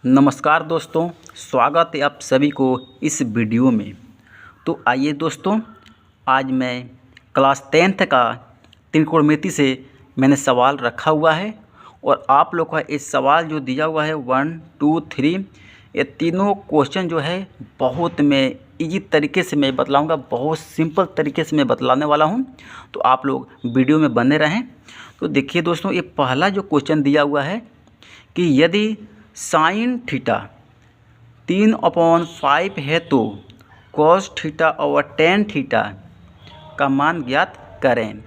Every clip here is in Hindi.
नमस्कार दोस्तों, स्वागत है आप सभी को इस वीडियो में। तो आइए दोस्तों, आज मैं क्लास 10th का त्रिकोणमिति से मैंने सवाल रखा हुआ है और आप लोग का इस सवाल जो दिया हुआ है 1, 2, 3 ये तीनों क्वेश्चन जो है बहुत मैं इजी तरीके से मैं बतलाऊंगा, बहुत सिंपल तरीके से मैं बतलाने वाला हूं। तो आप लोग वीडियो में बने रहें। तो देखिए दोस्तों, ये पहला जो क्वेश्चन दिया हुआ है कि यदि साइन थीटा 3/5 है तो कॉस थीटा और टेन थीटा का मान ज्ञात करें।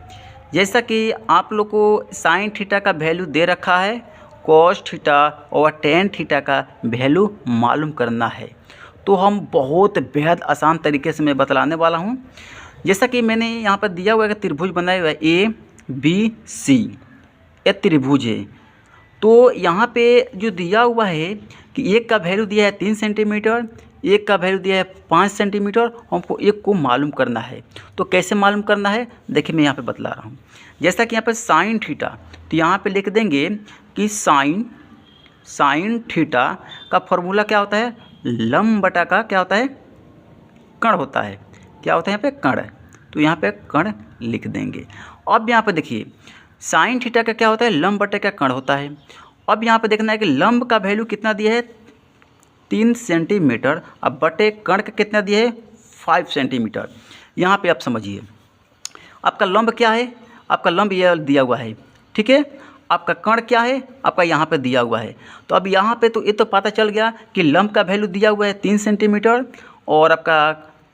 जैसा कि आप लोग को साइन थीटा का वैल्यू दे रखा है, कॉस थीटा और टेन थीटा का वैल्यू मालूम करना है। तो हम बहुत बेहद आसान तरीके से मैं बतलाने वाला हूँ। जैसा कि मैंने यहाँ पर दिया हुआ है, त्रिभुज बनाया हुआ है ABC, ये त्रिभुज है। तो यहाँ पे जो दिया हुआ है कि एक का वैल्यू दिया है 3 सेंटीमीटर, एक का वैल्यू दिया है 5 सेंटीमीटर, हमको एक को मालूम करना है। तो कैसे मालूम करना है, देखिए मैं यहाँ पे बतला रहा हूँ। जैसा कि यहाँ पे साइन थीटा, तो यहाँ पे लिख देंगे कि साइन थीटा का फॉर्मूला क्या होता है, लंब बटा का क्या होता है, कण होता है। क्या होता है यहाँ पे, कण। तो यहाँ पे कण लिख देंगे। अब यहाँ पे देखिए साइन थीटा का क्या होता है, लंब बटे का कण होता है। अब यहाँ पे देखना है कि लंब का वैल्यू कितना दिया है 3 सेंटीमीटर, अब बटे कण का कितना दिया है 5 सेंटीमीटर। यहाँ पे आप समझिए, आपका लंब क्या है, आपका लंब ये दिया हुआ है, ठीक है। आपका कण क्या है, आपका यहाँ पे दिया हुआ है। तो अब यहाँ पे तो ये तो पता चल गया कि लंब का वैल्यू दिया हुआ है 3 सेंटीमीटर और आपका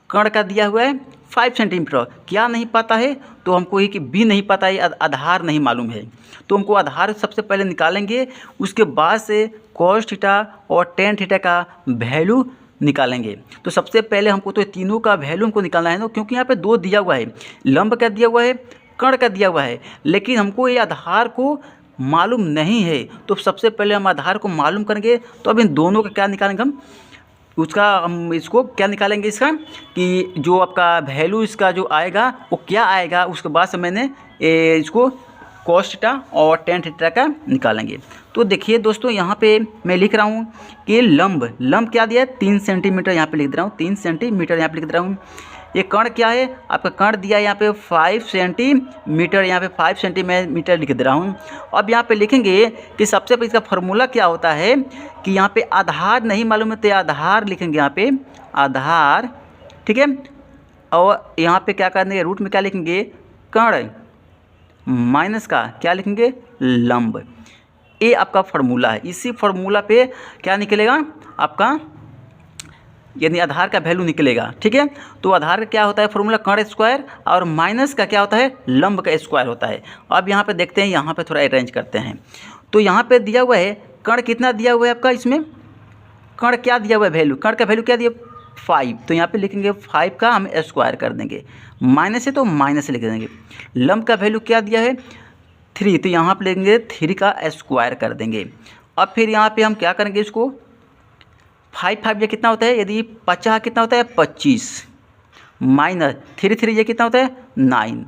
कण का दिया हुआ है 5 सेंटीमीटर। क्या नहीं पता है, तो हमको ये कि बी नहीं पता है, आधार नहीं मालूम है। तो हमको आधार सबसे पहले निकालेंगे, उसके बाद से कॉस थीटा और टेन थीटा का वैल्यू निकालेंगे। तो सबसे पहले हमको तो तीनों का वैल्यू हमको निकालना है ना, क्योंकि यहाँ पे दो दिया हुआ है, लंब का दिया हुआ है, कण का दिया हुआ है, लेकिन हमको ये आधार को मालूम नहीं है। तो सबसे पहले हम आधार को मालूम करेंगे। तो अब इन दोनों का क्या निकालेंगे हम, उसका हम इसको क्या निकालेंगे, इसका कि जो आपका वैल्यू इसका जो आएगा वो क्या आएगा। उसके बाद से मैंने इसको कॉस थीटा और टेन थीटा का निकालेंगे। तो देखिए दोस्तों, यहाँ पे मैं लिख रहा हूँ कि लंब क्या दिया है 3 सेंटीमीटर, यहाँ पे लिख दे रहा हूँ 3 सेंटीमीटर, यहाँ पे लिख दे रहा हूँ। ये कण क्या है, आपका कण दिया है यहाँ पे 5 सेंटीमीटर, यहाँ पे 5 सेंटीमीटर लिख दे रहा हूँ। अब यहाँ पे लिखेंगे कि सबसे पहले इसका फॉर्मूला क्या होता है कि यहाँ पे आधार नहीं मालूम है, तो आधार लिखेंगे यहाँ पे आधार, ठीक है। और यहाँ पे क्या करने, रूट में क्या लिखेंगे, कण माइनस का क्या लिखेंगे, लंब। ये आपका फॉर्मूला है। इसी फॉर्मूला पे क्या निकलेगा आपका, यानी आधार का वैल्यू निकलेगा, ठीक है। तो आधार का क्या होता है फॉर्मूला, कण स्क्वायर, और माइनस का क्या होता है, लंब का स्क्वायर होता है। अब यहाँ पे देखते हैं, यहाँ पे थोड़ा अरेंज करते हैं। तो यहाँ पे दिया हुआ है कण कितना दिया हुआ है आपका, इसमें कण क्या दिया हुआ है वैल्यू, कण का वैल्यू क्या दिया 5, तो यहाँ पे लिखेंगे 5 का हम स्क्वायर कर देंगे, माइनस है तो माइनस लिख देंगे। लंब का वैल्यू क्या दिया है 3, तो यहाँ पे लेंगे 3 का स्क्वायर कर देंगे। अब फिर यहाँ पे हम क्या करेंगे, इसको 5 ये कितना होता है, यदि 50 कितना होता है 25, माइनस 3 ये कितना होता है 9।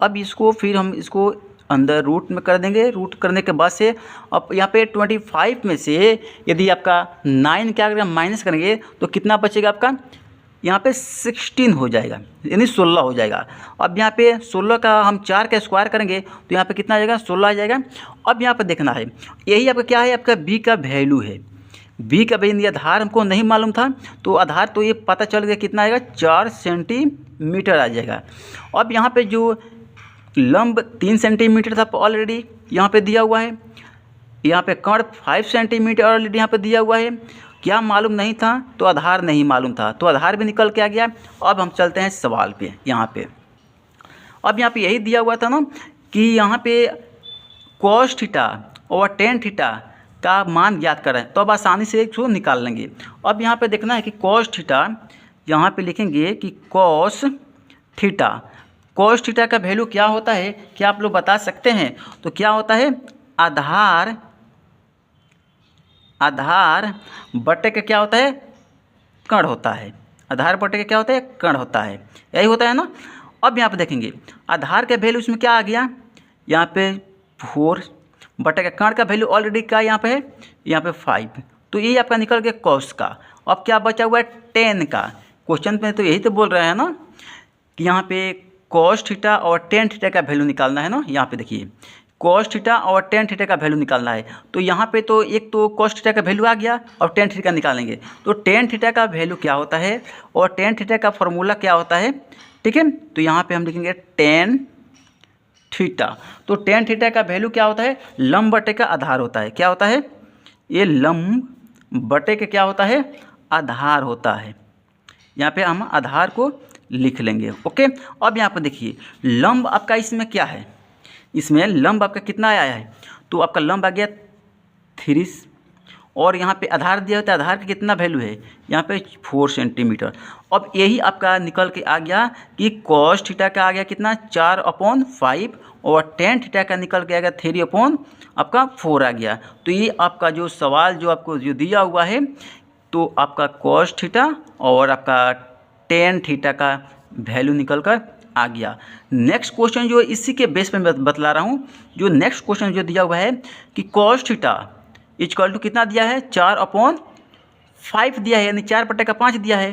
अब इसको फिर हम इसको अंदर रूट में कर देंगे। रूट करने के बाद से अब यहाँ पे 25 में से यदि आपका 9 क्या करेंगे, माइनस करेंगे, तो कितना बचेगा आपका, यहाँ पे 16 हो जाएगा, यानी 16 हो जाएगा। अब यहाँ पे 16 का हम 4 का स्क्वायर करेंगे, तो यहाँ पे कितना आ जाएगा, 16 आ जाएगा। अब यहाँ पे देखना है, यही आपका क्या है, आपका बी का वैल्यू है। बी का वैल्यू आधार हमको नहीं मालूम था, तो आधार तो ये पता चल गया कितना आएगा, 4 सेंटीमीटर आ जाएगा। अब यहाँ पे जो लंब 3 सेंटीमीटर था ऑलरेडी यहाँ पे दिया हुआ है, यहाँ पे कण 5 सेंटीमीटर ऑलरेडी यहाँ पे दिया हुआ है। क्या मालूम नहीं था, तो आधार नहीं मालूम था, तो आधार भी निकल के आ गया। अब हम चलते हैं सवाल पे। यहाँ पे अब यहाँ पे यही दिया हुआ था ना कि यहाँ पे कॉस थीटा और टेन थीटा का मान ज्ञात करें, तो अब आसानी से इसको निकाल लेंगे। अब यहाँ पे देखना है कि कॉस थीटा, यहाँ पे लिखेंगे कि कॉस थीटा का वैल्यू क्या होता है, क्या आप लोग बता सकते हैं। तो क्या होता है, आधार बटे का क्या होता है, कण होता है। आधार बटे का क्या होता है, कण होता है, यही होता है ना। अब यहाँ पे देखेंगे आधार का वैल्यू इसमें क्या आ गया, यहाँ पे 4 बटे का कण का वैल्यू ऑलरेडी क्या यहाँ पे है, यहाँ पे 5, तो ये आपका निकल गया कॉस का। अब क्या बचा हुआ है टेन का। क्वेश्चन में तो यही तो बोल रहे हैं ना कि यहाँ पे कॉस थीटा और टेन थीटा का वैल्यू निकालना है ना। यहाँ पे देखिए कॉस थीटा और टेन थीटा का वैल्यू निकालना है। तो यहाँ पे तो एक तो कॉस थीटा का वैल्यू आ गया और टेन थीटा निकालेंगे। तो टेन थीटा का वैल्यू क्या होता है और टेन थीटा का फॉर्मूला क्या होता है, ठीक है। तो यहाँ पे हम लिखेंगे टेन थीटा। तो टेन थीटा का वैल्यू क्या होता है, लंब बटे का आधार होता है। क्या होता है, ये लंब बटे का क्या होता है, आधार होता है। यहाँ पे हम आधार को लिख लेंगे। ओके, अब यहाँ पर देखिए लंब आपका इसमें क्या है, इसमें लंब आपका कितना आया है, तो आपका लंब आ गया 3 और यहाँ पे आधार दिया होता है, आधार का कितना वैल्यू है यहाँ पे 4 सेंटीमीटर। अब यही आपका निकल के आ गया कि कॉस थीटा का आ गया कितना 4/5 और टेन थीटा का निकल के आ गया 3/4 आ गया। तो ये आपका जो सवाल जो आपको जो दिया हुआ है, तो आपका कॉस थीटा और आपका टेन थीटा का वैल्यू निकल कर आ गया। नेक्स्ट क्वेश्चन जो इसी के बेस पे मैं बतला रहा हूँ, जो नेक्स्ट क्वेश्चन जो दिया हुआ है कि कॉस थीटा इक्वल टू कितना दिया है 4/5 दिया है, यानी 4/5 दिया है।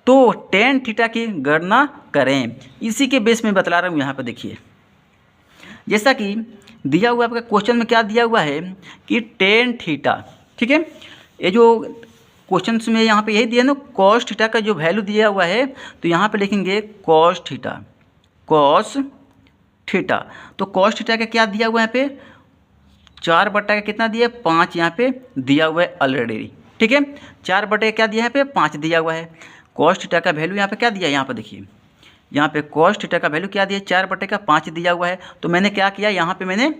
तो टेन थीटा की गणना करें, इसी के बेस में बतला रहा हूँ। यहाँ पर देखिए जैसा कि दिया हुआ आपका क्वेश्चन में क्या दिया हुआ है कि टेन थीटा, ठीक है। ये जो क्वेश्चन में यहाँ पे यही दिया है ना, कॉस थीटा का जो वैल्यू दिया हुआ है, तो यहाँ पे लिखेंगे कॉस थीटा, कॉस थीटा। तो कॉस थीटा का क्या दिया हुआ है यहाँ पे 4/का कितना दिया है 5 यहाँ पे दिया हुआ है ऑलरेडी, ठीक है। 4/का क्या दिया है यहाँ पे 5 दिया हुआ है। कॉस थीटा का वैल्यू यहाँ पे क्या दिया है, यहाँ पे देखिए यहाँ पे कॉस थीटा का वैल्यू क्या दिया 4/5 दिया हुआ है। तो मैंने क्या किया यहाँ पे मैंने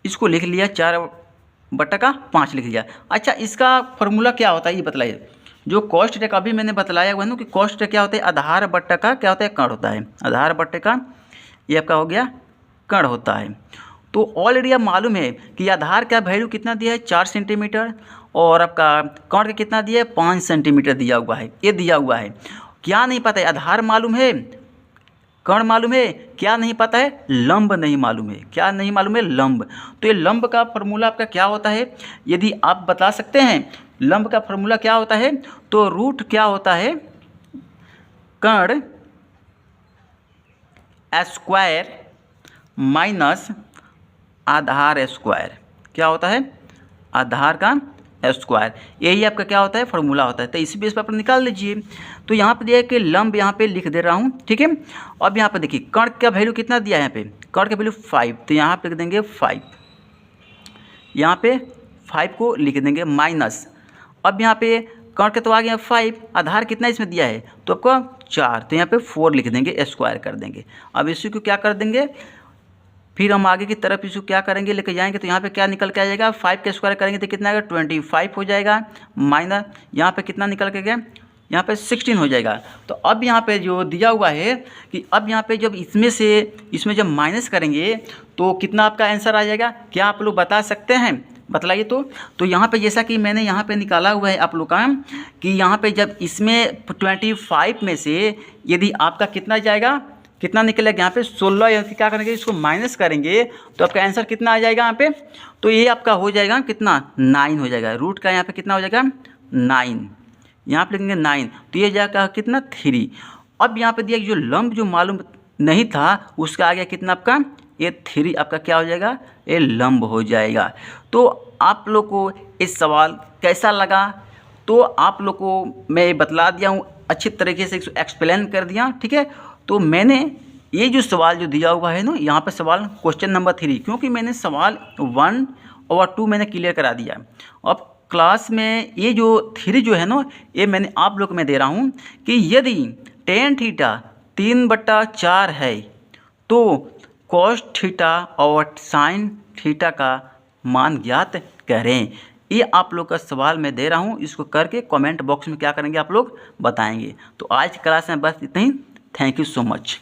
इसको लिख लिया 4/5 लिख दिया। अच्छा, इसका फॉर्मूला क्या होता है ये बतलाइए। जो कॉस थीटा का अभी मैंने बतलाया हुआ है ना कि कॉस थीटा क्या होता है, आधार बट्टा का क्या होता है कण होता है। आधार बट्टे का ये आपका हो गया कण होता है। तो ऑलरेडी अब मालूम है कि आधार का वैल्यू कितना दिया है 4 सेंटीमीटर और आपका कण का कितना दिया है 5 सेंटीमीटर दिया हुआ है। ये दिया हुआ है, क्या नहीं पता है, आधार मालूम है, कण मालूम है, क्या नहीं पता है, लंब नहीं मालूम है। क्या नहीं मालूम है, लंब। तो ये लंब का फॉर्मूला आपका क्या होता है, यदि आप बता सकते हैं लंब का फॉर्मूला क्या होता है, तो रूट क्या होता है कण स्क्वायर माइनस आधार स्क्वायर। क्या होता है, आधार का स्क्वायर। यही आपका क्या होता है फॉर्मूला होता है। तो इसी बेस पर आप निकाल लीजिए। तो यहाँ पे दिया है कि लंब यहाँ पे लिख दे रहा हूँ, ठीक है। अब यहाँ पे देखिए कण का वैल्यू कितना दिया है, यहाँ पे कण का वैल्यू 5, तो यहाँ पे लिख देंगे 5, यहाँ पे 5 को लिख देंगे माइनस। अब यहाँ पे कण का तो आ गया 5, आधार कितना इसमें दिया है तो आपका 4, तो यहाँ पे 4 लिख देंगे, स्क्वायर कर देंगे। अब इसी को क्या कर देंगे, फिर हम आगे की तरफ इसको क्या करेंगे लेके जाएंगे। तो यहाँ पे क्या निकल के आ जाएगा 5 का स्क्वायर करेंगे तो कितना आएगा 25 हो जाएगा, माइनस यहाँ पे कितना निकल के गया यहाँ पे 16 हो जाएगा। तो अब यहाँ पे जो दिया हुआ है कि अब यहाँ पे जब इसमें जब माइनस करेंगे तो कितना आपका आंसर आ जाएगा, क्या आप लोग बता सकते हैं, बतलाइए। तो यहाँ पे जैसा कि मैंने यहाँ पे निकाला हुआ है आप लोग का कि यहाँ पे जब इसमें 25 में से यदि आपका कितना जाएगा, कितना निकलेगा यहाँ पे 16, यानी क्या करेंगे इसको माइनस करेंगे तो आपका आंसर कितना आ जाएगा यहाँ पे, तो ये आपका हो जाएगा कितना 9 हो जाएगा। रूट का यहाँ पे कितना हो जाएगा 9, यहाँ पे लिखेंगे 9, तो ये जाएगा कितना 3। अब यहाँ पे दिया जो लंब जो मालूम नहीं था उसका आ गया कितना आपका ये 3, आपका क्या हो जाएगा ये लंब हो जाएगा। तो आप लोग को इस सवाल कैसा लगा, तो आप लोग को मैं बतला दिया हूँ, अच्छी तरीके से एक्सप्लेन कर दिया, ठीक है। तो मैंने ये जो सवाल जो दिया हुआ है ना यहाँ पे सवाल क्वेश्चन नंबर 3, क्योंकि मैंने सवाल 1 और 2 मैंने क्लियर करा दिया। अब क्लास में ये जो 3 जो है ना ये मैंने आप लोग में दे रहा हूँ कि यदि टेन थीटा 3/4 है तो कॉस थीटा और साइन थीटा का मान ज्ञात करें। ये आप लोग का सवाल मैं दे रहा हूँ, इसको करके कमेंट बॉक्स में क्या करेंगे आप लोग बताएंगे। तो आज की क्लास में बस इतना ही। Thank you so much.